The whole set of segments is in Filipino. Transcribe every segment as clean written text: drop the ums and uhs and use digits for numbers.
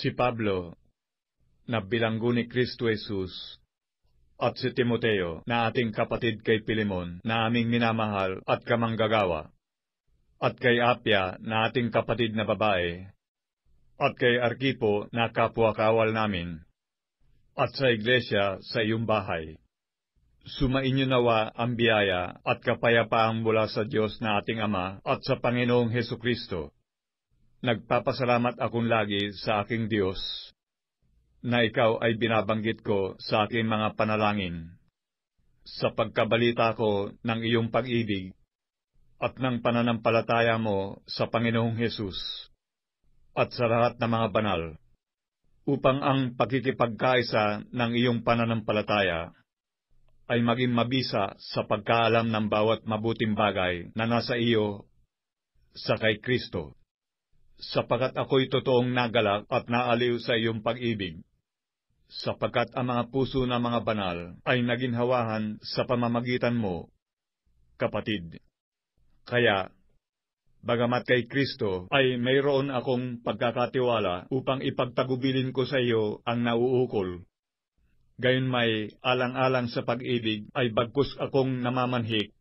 Si Pablo, na bilanggo ni Kristo Jesus, at si Timoteo, na ating kapatid kay Pilemon, na aming minamahal at kamanggagawa, at kay Apia, na ating kapatid na babae, at kay Arkipo, na kapwa-kawal namin, at sa iglesia sa iyong bahay. Sumainyo nawa ang biyaya at kapayapaang mula sa Diyos na ating Ama at sa Panginoong Hesukristo. Nagpapasalamat akong lagi sa aking Diyos, na ikaw ay binabanggit ko sa aking mga panalangin, sa pagkabalita ko ng iyong pag-ibig, at ng pananampalataya mo sa Panginoong Hesus, at sa lahat ng mga banal, upang ang pakikipagkaisa ng iyong pananampalataya ay maging mabisa sa pagkaalam ng bawat mabuting bagay na nasa iyo sa kay Kristo. Sapagkat ako'y totoong nagalak at naaliw sa iyong pag-ibig, sapagkat ang mga puso ng mga banal ay naginhawahan sa pamamagitan mo, kapatid. Kaya, bagamat kay Kristo ay mayroon akong pagkakatiwala upang ipagtagubilin ko sa iyo ang nauukol. Gayon may alang-alang sa pag-ibig ay bagkus akong namamanhik,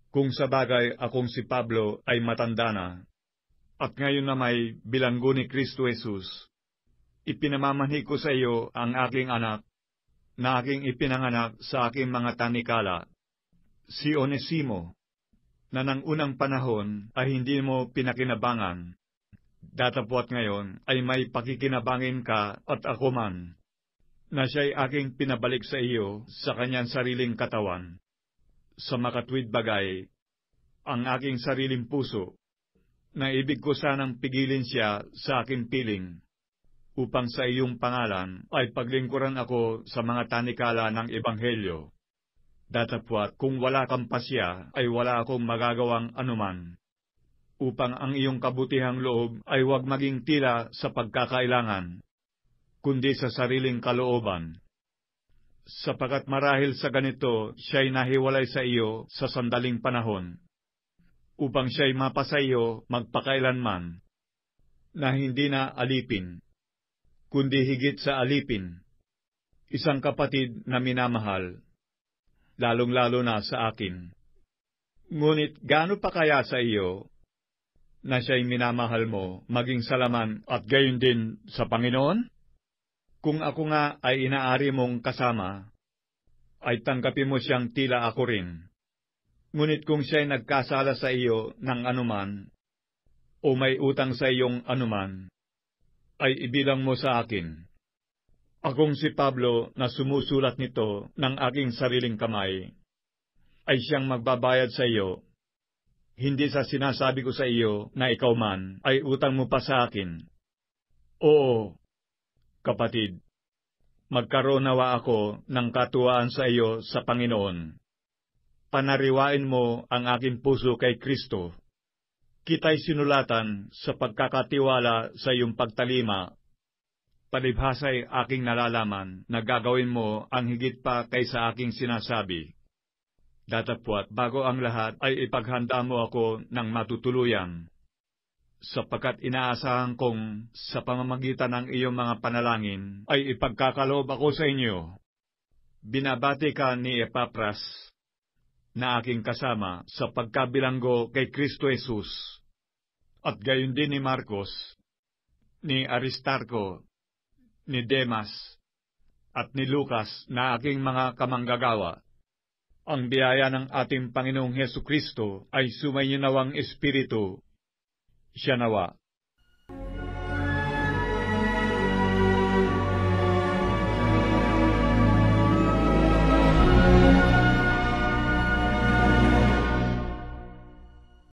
kung sa bagay akong si Pablo ay matanda na. At ngayon na may bilanggo ni Kristo Jesus, ipinamamanhik ko sa iyo ang aking anak, na aking ipinanganak sa aking mga tanikala, si Onesimo, na nang unang panahon ay hindi mo pinakinabangan. Datapwat ngayon ay may pakikinabangin ka at ako man, na siya'y aking pinabalik sa iyo sa kanyang sariling katawan. Sa makatwid bagay, ang aking sariling puso, na ibig ko sanang pigilin siya sa aking piling, upang sa iyong pangalan ay paglingkuran ako sa mga tanikala ng Ebanghelyo. Datapwat kung wala kang pasya ay wala akong magagawang anuman, upang ang iyong kabutihang loob ay huwag maging tila sa pagkakailangan, kundi sa sariling kalooban. Sapagkat marahil sa ganito siya'y nahiwalay sa iyo sa sandaling panahon, upang siya'y mapasa iyo magpakailanman, na hindi na alipin, kundi higit sa alipin, isang kapatid na minamahal, lalong-lalo na sa akin. Ngunit gaano pa kaya sa iyo, na siya'y minamahal mo, maging salaman at gayon din sa Panginoon? Kung ako nga ay inaari mong kasama, ay tanggapin mo siyang tila ako rin. Ngunit kung siya'y nagkasala sa iyo ng anuman, o may utang sa iyong anuman, ay ibilang mo sa akin. Akong si Pablo na sumusulat nito ng aking sariling kamay, ay siyang magbabayad sa iyo, hindi sa sinasabi ko sa iyo na ikaw man ay utang mo pa sa akin. Oo, kapatid, magkaroon nawa ako ng katuwaan sa iyo sa Panginoon. Panariwain mo ang aking puso kay Kristo. Kita'y sinulatan sa pagkakatiwala sa iyong pagtalima. Palibhasa'y aking nalalaman na gagawin mo ang higit pa kaysa aking sinasabi. Datapwat bago ang lahat ay ipaghanda mo ako ng matutuluyan, sapagkat inaasahan kong sa pamamagitan ng iyong mga panalangin ay ipagkakaloob ako sa inyo. Binabati ka ni Epapras, na aking kasama sa pagkabilanggo kay Kristo Jesus, at gayon din ni Marcos, ni Aristarco, ni Demas, at ni Lucas na aking mga kamanggagawa. Ang biyaya ng ating Panginoong Hesukristo ay sumainyo nawang Espiritu. Siya nawa